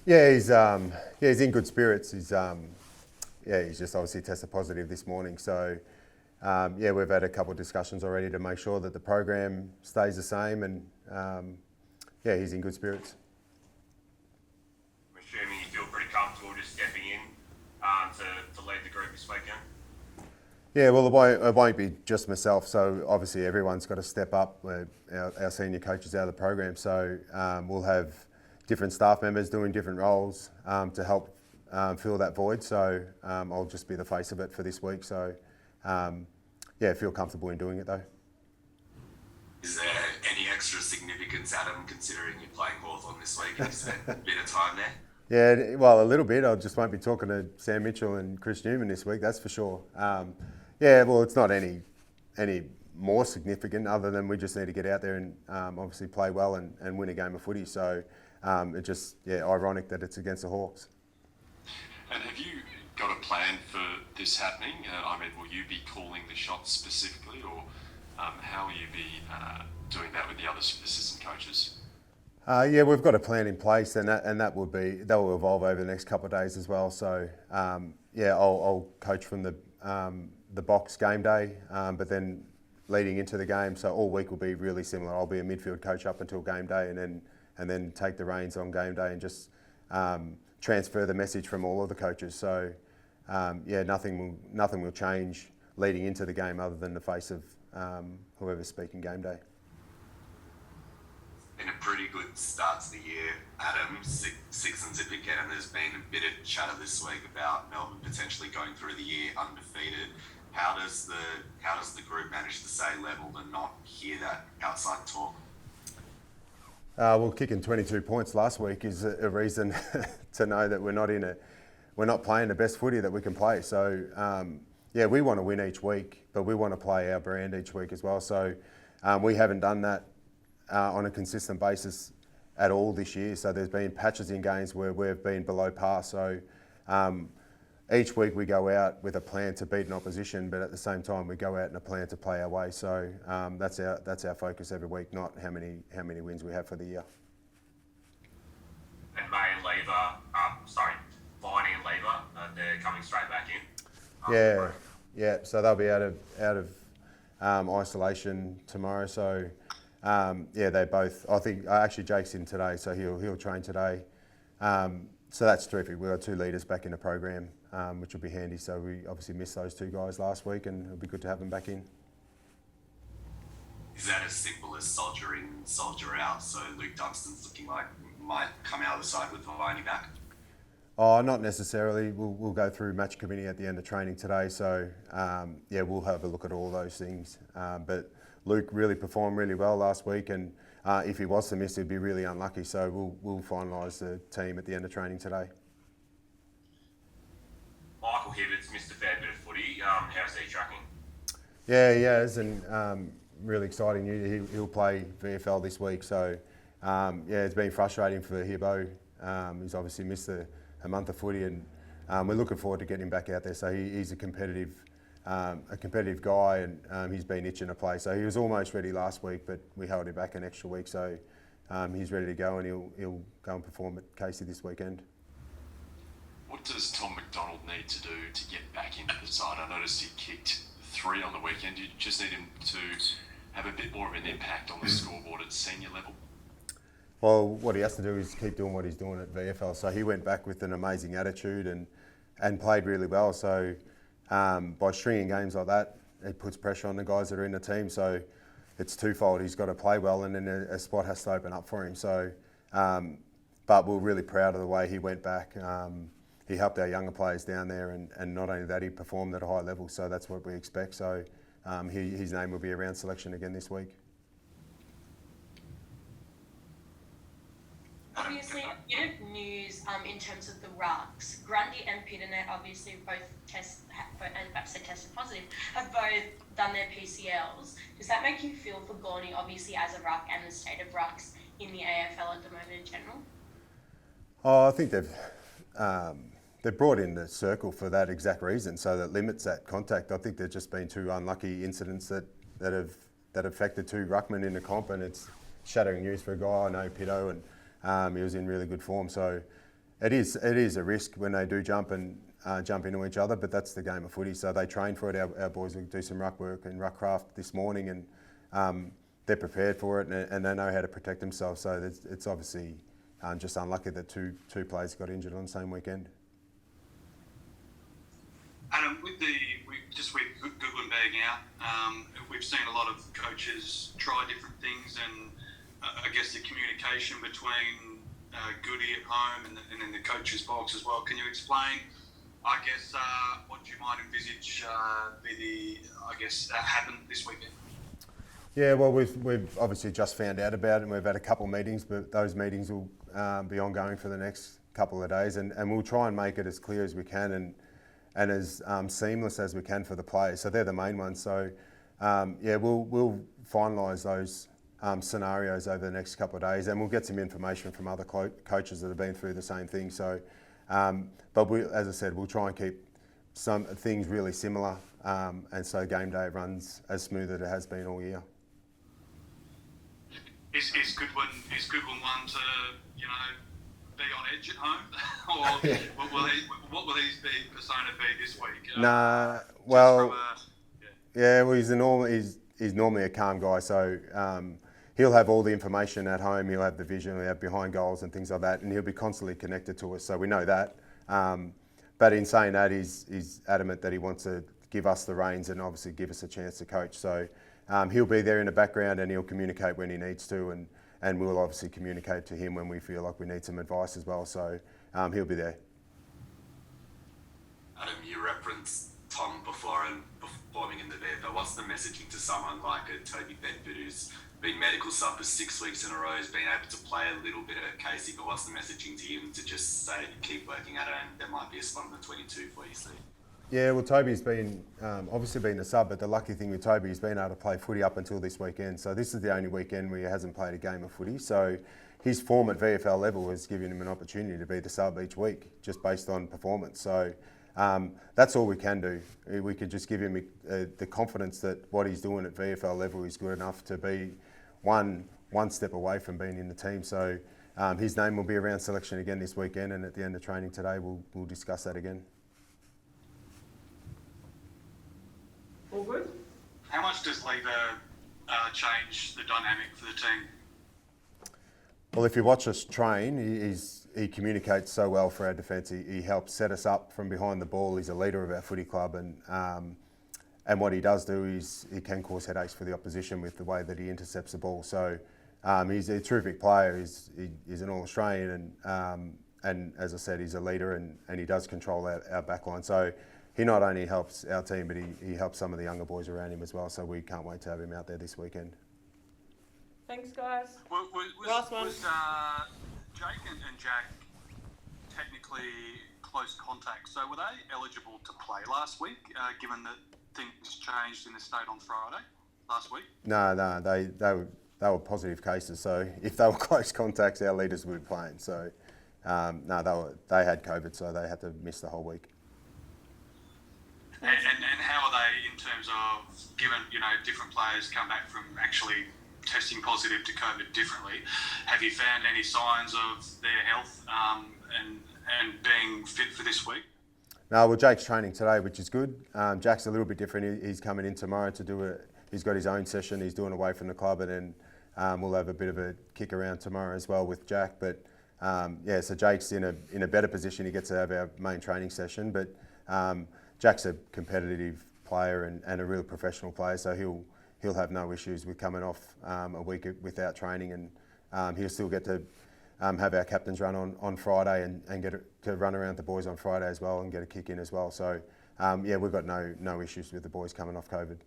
He's in good spirits. He's just obviously tested positive this morning. So we've had a couple of discussions already to make sure that the program stays the same, and he's in good spirits. I'm assuming you feel pretty comfortable just stepping in to lead the group this weekend. Yeah, well, it won't be just myself. So obviously everyone's got to step up. Our senior coaches out of the program, so we'll have different staff members doing different roles to help fill that void. So I'll just be the face of it for this week. So feel comfortable in doing it though. Is there any extra significance, Adam, considering you're playing Hawthorn this week and you spent a bit of time there? Yeah, well, a little bit. I just won't be talking to Sam Mitchell and Chris Newman this week, that's for sure. It's not any more significant other than we just need to get out there and obviously play well and win a game of footy. So it's just ironic that it's against the Hawks. And have you got a plan for this happening? Will you be calling the shots specifically, or how will you be doing that with the other assistant coaches? We've got a plan in place, and that will evolve over the next couple of days as well. So I'll coach from the box game day, but then leading into the game, so all week will be really similar. I'll be a midfield coach up until game day, and then take the reins on game day and just transfer the message from all of the coaches. So nothing will change leading into the game other than the face of whoever's speaking game day. Been a pretty good start to the year, Adam. Six and zip again, and there's been a bit of chatter this week about Melbourne potentially going through the year undefeated. How does the group manage to stay level and not hear that outside talk? Kicking 22 points last week is a reason to know that we're not playing the best footy that we can play. So we want to win each week, but we want to play our brand each week as well. So we haven't done that on a consistent basis at all this year. So there's been patches in games where we've been below par. So each week we go out with a plan to beat an opposition, but at the same time we go out in a plan to play our way. So that's our focus every week, not how many wins we have for the year. And Viney and Lever, they're coming straight back in. So they'll be out of isolation tomorrow. So they both. I think actually Jake's in today, so he'll train today. So that's terrific. We've got 2 leaders back in the program, which will be handy. So we obviously missed those 2 guys last week, and it'll be good to have them back in. Is that as simple as soldier in, soldier out? So Luke Dunstan's looking like might come out of the side with Viney back? Oh, not necessarily. We'll go through match committee at the end of training today. So we'll have a look at all those things. But Luke really performed really well last week, and if he was to miss, he'd be really unlucky. So we'll finalise the team at the end of training today. Michael Hibbert's missed a fair bit of footy. How's he tracking? Yeah, he has, and really exciting news. He'll play VFL this week. So it's been frustrating for Hibbo. He's obviously missed a month of footy, and we're looking forward to getting him back out there. So he's a competitive guy, and he's been itching to play. So he was almost ready last week, but we held him back an extra week. So he's ready to go, and he'll go and perform at Casey this weekend. What does Tom McDonald need to do to get back into the side? I noticed he kicked 3 on the weekend. You just need him to have a bit more of an impact on the scoreboard at senior level. Well, what he has to do is keep doing what he's doing at VFL. So he went back with an amazing attitude and played really well. So by stringing games like that, it puts pressure on the guys that are in the team. So it's twofold. He's got to play well, and then a spot has to open up for him. So, but we're really proud of the way he went back. He helped our younger players down there, and not only that, he performed at a high level. So that's what we expect. So his name will be around selection again this week. Obviously, a bit of news in terms of the rucks. Grundy and Pitternet obviously both tested positive, have both done their PCLs. Does that make you feel for Gorney, obviously, as a ruck, and the state of rucks in the AFL at the moment in general? Oh, I think they've brought in the circle for that exact reason, so that limits that contact. I think there's just been 2 unlucky incidents that have affected 2 ruckmen in the comp, and it's shattering news for a guy. I know Pitto, and he was in really good form. So It is a risk when they do jump into each other, but that's the game of footy. So they train for it. Our boys will do some ruck work and ruck craft this morning, and they're prepared for it, and they know how to protect themselves. So it's obviously just unlucky that two players got injured on the same weekend. Adam, with Goodwin being out, we've seen a lot of coaches try different things, and I guess the communication between Goody at home and then the coach's box as well. Can you explain, I guess, what you might envisage happen this weekend? Yeah, well, we've obviously just found out about it, and we've had a couple of meetings, but those meetings will be ongoing for the next couple of days, and we'll try and make it as clear as we can and as seamless as we can for the players. So they're the main ones. So we'll finalise those scenarios over the next couple of days, and we'll get some information from other coaches that have been through the same thing. So, but as I said, we'll try and keep some things really similar, and so game day runs as smooth as it has been all year. Is Goodwin one to be on edge at home, or what will his persona be this week? Well, he's normally a calm guy, so he'll have all the information at home. He'll have the vision. He'll have behind goals and things like that, and he'll be constantly connected to us. So we know that. But in saying that, he's adamant that he wants to give us the reins and obviously give us a chance to coach. So he'll be there in the background, and he'll communicate when he needs to, and we'll obviously communicate to him when we feel like we need some advice as well. So he'll be there. Adam, you referenced Tom before and performing in the VFL. What's the messaging to someone like a Toby Bedford who's been medical sub for 6 weeks in a row, has been able to play a little bit at Casey, but what's the messaging to him to just say, keep working at it, and there might be a spot in the 22 for you, Steve? Yeah, well, Toby's been obviously been a sub, but the lucky thing with Toby, he's been able to play footy up until this weekend. So this is the only weekend where he hasn't played a game of footy. So his form at VFL level has given him an opportunity to be the sub each week, just based on performance. So that's all we can do. We could just give him the confidence that what he's doing at VFL level is good enough to be one step away from being in the team. So his name will be around selection again this weekend, and at the end of training today, we'll discuss that again. All good. How much does Lever change the dynamic for the team? Well, if you watch us train, he communicates so well for our defence. He helps set us up from behind the ball. He's a leader of our footy club, and what he does do is he can cause headaches for the opposition with the way that he intercepts the ball. So he's a terrific player. He's an All-Australian, and as I said, he's a leader, and he does control our backline. So he not only helps our team, but he helps some of the younger boys around him as well. So we can't wait to have him out there this weekend. Thanks, guys. Was Jake and Jack technically close contact? So were they eligible to play last week, given that things changed in the state on Friday last week? No, they were positive cases. So if they were close contacts, our leaders would be playing. So they had COVID, so they had to miss the whole week. And how are they in terms of, given different players come back from actually testing positive to COVID differently, have you found any signs of their health and being fit for this week? No, well, Jake's training today, which is good. Jack's a little bit different. He's coming in tomorrow to do he's got his own session. He's doing away from the club, and then we'll have a bit of a kick around tomorrow as well with Jack. But so Jake's in a better position. He gets to have our main training session, but Jack's a competitive player and a real professional player, so he'll have no issues with coming off a week without training, and he'll still get to have our captain's run on Friday and get to run around the boys on Friday as well and get a kick in as well. So we've got no issues with the boys coming off COVID.